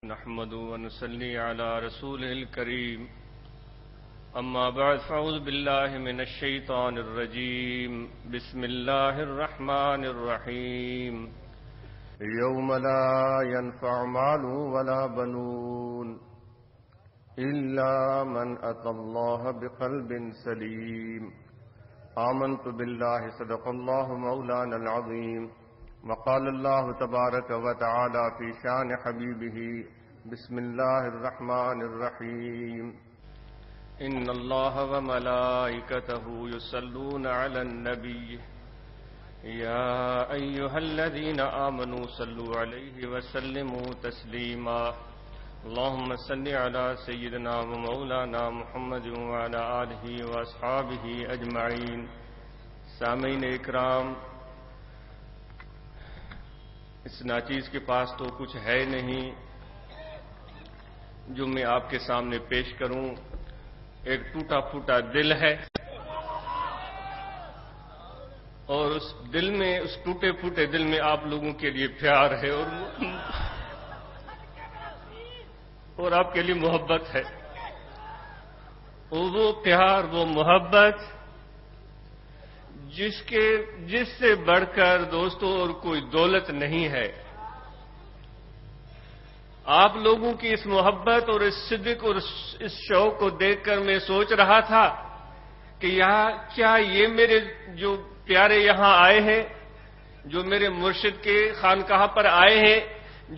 نحمده ونصلي على رسوله الكريم أما بعد فأعوذ بالله من الشيطان الرجيم بسم الله الرحمن الرحيم يوم لا ينفع مال ولا بنون إلا من أتى الله بقلب سليم آمنت بالله صدق الله مولانا العظيم وقال الله تبارك وتعالى في شان حبيبه بسم الله الرحمن الرحيم إن الله وملائكته يصلون على النبي يا أيها الذين آمنوا صلوا عليه وسلموا تسليما اللهم صل على سيدنا ومولانا محمد وعلى آله وأصحابه أجمعين سامعین اکرام، اس ناچیز کے پاس تو کچھ ہے نہیں جو میں آپ کے سامنے پیش کروں. ایک ٹوٹا پھوٹا دل ہے اور اس دل میں، اس ٹوٹے پھوٹے دل میں آپ لوگوں کے لیے پیار ہے اور آپ کے لیے محبت ہے. اور وہ پیار، وہ محبت جس سے بڑھ کر دوستوں اور کوئی دولت نہیں ہے. آپ لوگوں کی اس محبت اور اس صدق اور اس شوق کو دیکھ کر میں سوچ رہا تھا کہ کیا یہ میرے جو پیارے یہاں آئے ہیں، جو میرے مرشد کے خانقاہ پر آئے ہیں،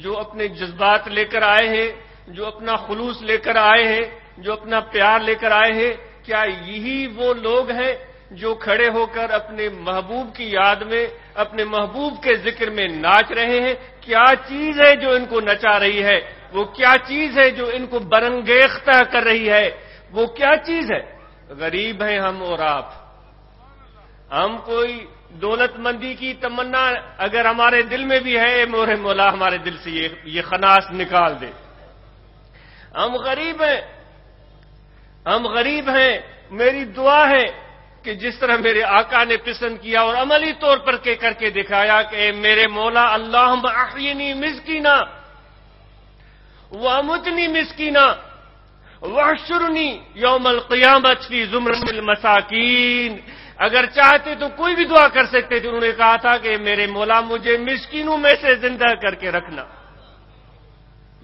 جو اپنے جذبات لے کر آئے ہیں، جو اپنا خلوص لے کر آئے ہیں، جو اپنا پیار لے کر آئے ہیں، کیا یہی وہ لوگ ہیں جو کھڑے ہو کر اپنے محبوب کی یاد میں، اپنے محبوب کے ذکر میں ناچ رہے ہیں؟ کیا چیز ہے جو ان کو نچا رہی ہے؟ وہ کیا چیز ہے جو ان کو برانگیختہ کر رہی ہے؟ وہ کیا چیز ہے؟ غریب ہیں ہم اور آپ. ہم کوئی دولت مندی کی تمنا اگر ہمارے دل میں بھی ہے، مورے مولا ہمارے دل سے یہ خناس نکال دے. ہم غریب ہیں، ہم غریب ہیں. میری دعا ہے کہ جس طرح میرے آقا نے پسند کیا اور عملی طور پر کر کے دکھایا کہ اے میرے مولا اللہم احینی مسکینا وامتنی مسکینا واحشرنی یوم القیامت فی زمرۃ المساکین. اگر چاہتے تو کوئی بھی دعا کر سکتے تھے. انہوں نے کہا تھا کہ میرے مولا مجھے مسکینوں میں سے زندہ کر کے رکھنا.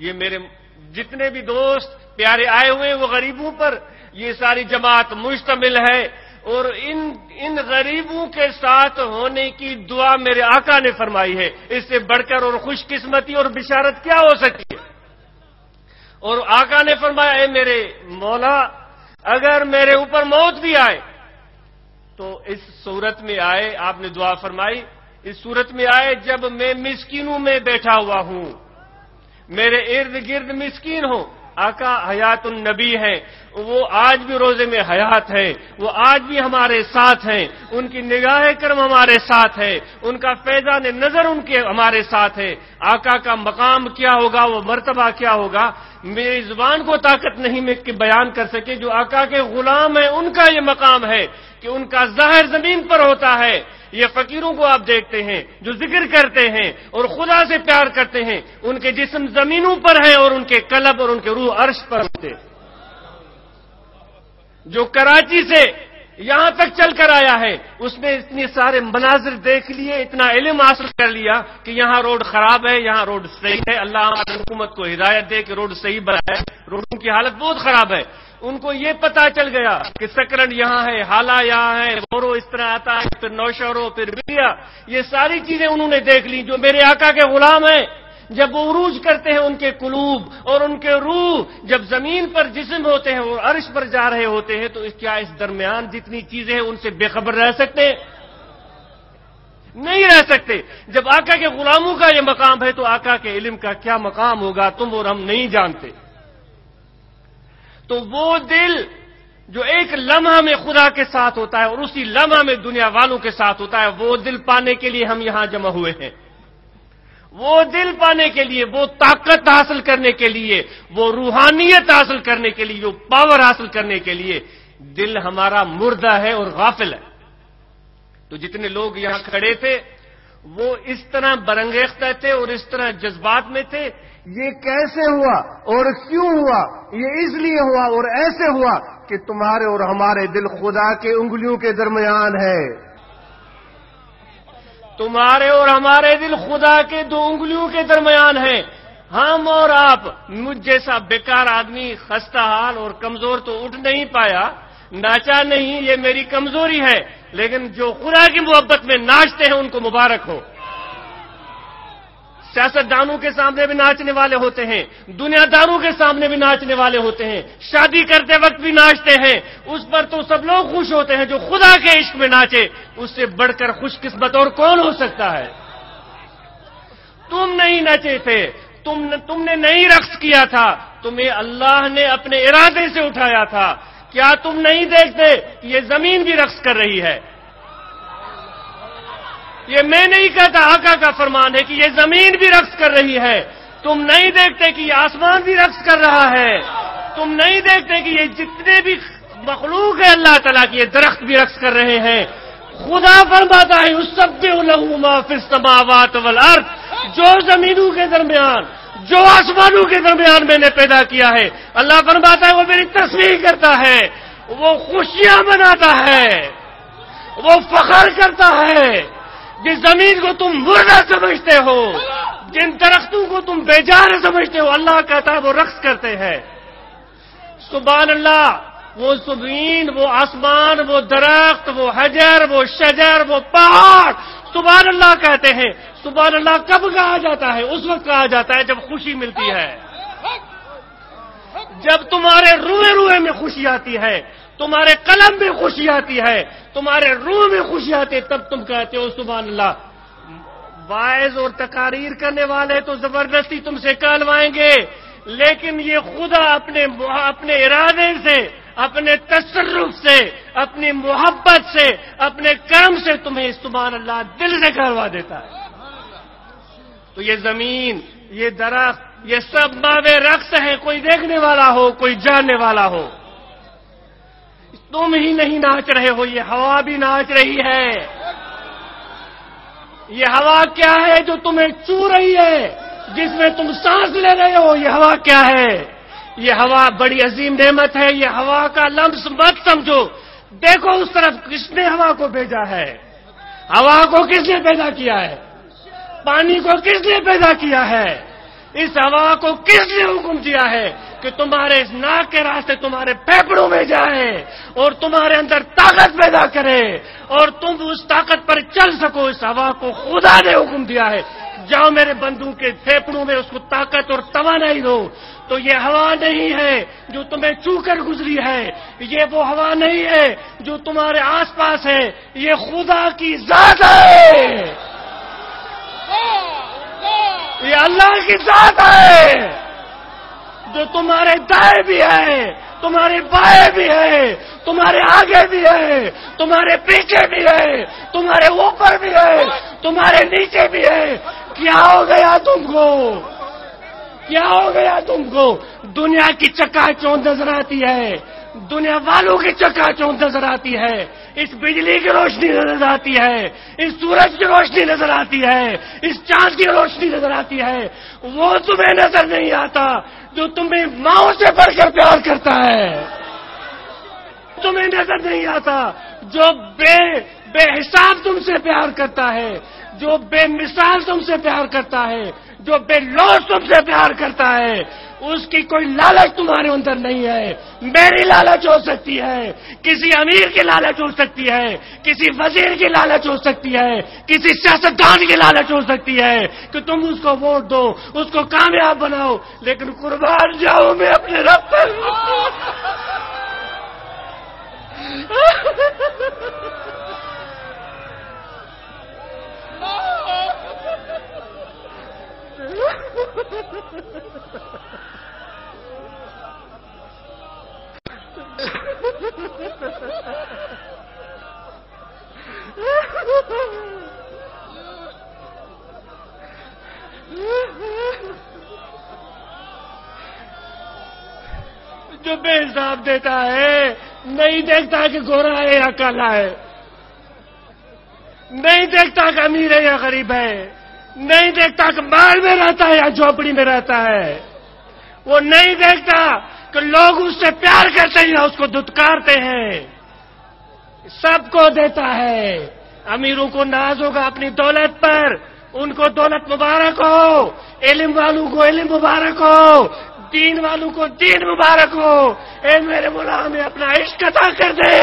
یہ میرے جتنے بھی دوست پیارے آئے ہوئے وہ غریبوں پر یہ ساری جماعت مشتمل ہے، اور ان غریبوں کے ساتھ ہونے کی دعا میرے آقا نے فرمائی ہے. اس سے بڑھ کر اور خوش قسمتی اور بشارت کیا ہو سکتی ہے؟ اور آقا نے فرمایا اے میرے مولا اگر میرے اوپر موت بھی آئے تو اس صورت میں آئے، آپ نے دعا فرمائی، اس صورت میں آئے جب میں مسکینوں میں بیٹھا ہوا ہوں، میرے ارد گرد مسکین ہوں. آقا حیات النبی ہیں، وہ آج بھی روزے میں حیات ہیں، وہ آج بھی ہمارے ساتھ ہیں. ان کی نگاہ کرم ہمارے ساتھ ہے، ان کا فیضان نظر ان کے ہمارے ساتھ ہے. آقا کا مقام کیا ہوگا، وہ مرتبہ کیا ہوگا، میری زبان کو طاقت نہیں میں کہ بیان کر سکے. جو آقا کے غلام ہیں ان کا یہ مقام ہے کہ ان کا ظاہر زمین پر ہوتا ہے. یہ فقیروں کو آپ دیکھتے ہیں جو ذکر کرتے ہیں اور خدا سے پیار کرتے ہیں، ان کے جسم زمینوں پر ہیں اور ان کے قلب اور ان کے روح عرش پر ہوتے. جو کراچی سے یہاں تک چل کر آیا ہے اس نے اتنے سارے مناظر دیکھ لیے، اتنا علم حاصل کر لیا کہ یہاں روڈ خراب ہے، یہاں روڈ صحیح ہے. اللہ ہماری حکومت کو ہدایت دے کہ روڈ صحیح بنائے. روڈوں کی حالت بہت خراب ہے. ان کو یہ پتا چل گیا کہ سکرنڈ یہاں ہے، حالا یہاں ہے، بورو اس طرح آتا ہے، پھر نوشہرو، پھر بلیا. یہ ساری چیزیں انہوں نے دیکھ لی. جو میرے آقا کے غلام ہیں جب وہ عروج کرتے ہیں ان کے قلوب اور ان کے روح جب زمین پر جسم ہوتے ہیں اور عرش پر جا رہے ہوتے ہیں، تو کیا اس درمیان جتنی چیزیں ہیں ان سے بے خبر رہ سکتے ہیں؟ نہیں رہ سکتے. جب آقا کے غلاموں کا یہ مقام ہے تو آقا کے علم کا کیا مقام ہوگا تم اور ہم نہیں جانتے. تو وہ دل جو ایک لمحہ میں خدا کے ساتھ ہوتا ہے اور اسی لمحہ میں دنیا والوں کے ساتھ ہوتا ہے، وہ دل پانے کے لیے ہم یہاں جمع ہوئے ہیں. وہ دل پانے کے لیے، وہ طاقت حاصل کرنے کے لیے، وہ روحانیت حاصل کرنے کے لیے، وہ پاور حاصل کرنے کے لیے. دل ہمارا مردہ ہے اور غافل ہے. تو جتنے لوگ یہاں کھڑے تھے وہ اس طرح برانگیختہ تھے اور اس طرح جذبات میں تھے یہ کیسے ہوا اور کیوں ہوا؟ یہ اس لیے ہوا اور ایسے ہوا کہ تمہارے اور ہمارے دل خدا کے انگلیوں کے درمیان ہے. تمہارے اور ہمارے دل خدا کے دو انگلیوں کے درمیان ہیں. ہم اور آپ، مجھ جیسا بیکار آدمی خستہ حال اور کمزور تو اٹھ نہیں پایا، ناچا نہیں، یہ میری کمزوری ہے، لیکن جو خدا کی محبت میں ناچتے ہیں ان کو مبارک ہو. سیاست دانوں کے سامنے بھی ناچنے والے ہوتے ہیں، دنیا داروں کے سامنے بھی ناچنے والے ہوتے ہیں، شادی کرتے وقت بھی ناچتے ہیں. اس پر تو سب لوگ خوش ہوتے ہیں جو خدا کے عشق میں ناچے. اس سے بڑھ کر خوش قسمت اور کون ہو سکتا ہے؟ تم نہیں نچے تھے، تم نے نہیں رقص کیا تھا، تمہیں اللہ نے اپنے ارادے سے اٹھایا تھا. کیا تم نہیں دیکھتے کہ یہ زمین بھی رقص کر رہی ہے؟ یہ میں نہیں کہتا، آقا کا فرمان ہے کہ یہ زمین بھی رقص کر رہی ہے. تم نہیں دیکھتے کہ یہ آسمان بھی رقص کر رہا ہے؟ تم نہیں دیکھتے کہ یہ جتنے بھی مخلوق ہے اللہ تعالیٰ کی، یہ درخت بھی رقص کر رہے ہیں؟ خدا فرماتا ہے یسبح لہ ما فی السماوات والارض، جو زمینوں کے درمیان، جو آسمانوں کے درمیان میں نے پیدا کیا ہے، اللہ فرماتا ہے وہ میری تسبیح کرتا ہے، وہ خوشیاں مناتا ہے، وہ فخر کرتا ہے. جس زمین کو تم مردہ سمجھتے ہو، جن درختوں کو تم بیجان سمجھتے ہو، اللہ کہتا ہے وہ رقص کرتے ہیں. سبحان اللہ. وہ زمین، وہ آسمان، وہ درخت، وہ حجر، وہ شجر، وہ پہاڑ سبحان اللہ کہتے ہیں. سبحان اللہ کب کہا جاتا ہے؟ اس وقت کہا جاتا ہے جب خوشی ملتی ہے، جب تمہارے روئے روئے میں خوشی آتی ہے، تمہارے قلم میں خوشی آتی ہے، تمہارے روح میں خوشی آتی ہے، تب تم کہتے ہو سبحان اللہ. واعظ اور تقاریر کرنے والے تو زبردستی تم سے کہلوائیں گے، لیکن یہ خدا اپنے ارادے سے، اپنے تصرف سے، اپنی محبت سے، اپنے کرم سے تمہیں سبحان اللہ دل سے کہلوا دیتا ہے. تو یہ زمین، یہ درخت، یہ سب بابے رقص ہیں. کوئی دیکھنے والا ہو، کوئی جاننے والا ہو. تم ہی نہیں ناچ رہے ہو، یہ ہوا بھی ناچ رہی ہے. یہ ہوا کیا ہے جو تمہیں چھو رہی ہے، جس میں تم سانس لے رہے ہو؟ یہ ہوا کیا ہے؟ یہ ہوا بڑی عظیم نعمت ہے. یہ ہوا کا لمس مت سمجھو. دیکھو اس طرف کس نے ہوا کو بھیجا ہے، ہوا کو کس نے پیدا کیا ہے، پانی کو کس نے پیدا کیا ہے، اس ہوا کو کس نے حکم دیا ہے کہ تمہارے اس ناک کے راستے تمہارے پھیپھڑوں میں جائے اور تمہارے اندر طاقت پیدا کرے اور تم اس طاقت پر چل سکو. اس ہوا کو خدا نے حکم دیا ہے، جاؤ میرے بندوں کے پھیپھڑوں میں اس کو طاقت اور توانائی دو. تو یہ ہوا نہیں ہے جو تمہیں چھو کر گزری ہے، یہ وہ ہوا نہیں ہے جو تمہارے آس پاس ہے، یہ خدا کی ذات ہے، یہ اللہ کی ذات ہے جو تمہارے دائیں بھی ہے، تمہارے بائیں بھی ہے، تمہارے آگے بھی ہے، تمہارے پیچھے بھی ہے، تمہارے اوپر بھی ہے، تمہارے نیچے بھی ہے. کیا ہو گیا تم کو؟ کیا ہو گیا تم کو؟ دنیا کی چکا چوند نظر آتی ہے، دنیا والوں کی چکا چوند نظر آتی ہے، اس بجلی کی روشنی نظر آتی ہے، اس سورج کی روشنی نظر آتی ہے، اس چاند کی روشنی نظر آتی ہے. وہ تمہیں نظر نہیں آتا جو تمہیں ماؤں سے بڑھ کر پیار کرتا ہے. تمہیں نظر نہیں آتا جو بے حساب تم سے پیار کرتا ہے، جو بے مثال تم سے پیار کرتا ہے، جو بے لوث تم سے پیار کرتا ہے. اس کی کوئی لالچ تمہارے اندر نہیں ہے. میری لالچ ہو سکتی ہے، کسی امیر کی لالچ ہو سکتی ہے، کسی وزیر کی لالچ ہو سکتی ہے، کسی سیاستدان کی لالچ ہو سکتی ہے کہ تم اس کو ووٹ دو، اس کو کامیاب بناؤ، لیکن قربان جاؤ میں اپنے رب پر. جو بے حساب دیتا ہے نہیں دیکھتا کہ گورا ہے یا کالا ہے، نہیں دیکھتا کہ امیر ہے یا غریب ہے، نہیں دیکھتا کہ محل میں رہتا ہے یا جھوپڑی میں رہتا ہے، وہ نہیں دیکھتا کہ لوگ اس سے پیار کرتے ہیں یا اس کو دھتکارتے ہیں، سب کو دیتا ہے۔ امیروں کو ناز ہوگا اپنی دولت پر، ان کو دولت مبارک ہو، علم والوں کو علم مبارک ہو، دین والوں کو دین مبارک ہو۔ اے میرے مولا ہمیں اپنا عشق عطا کر دے۔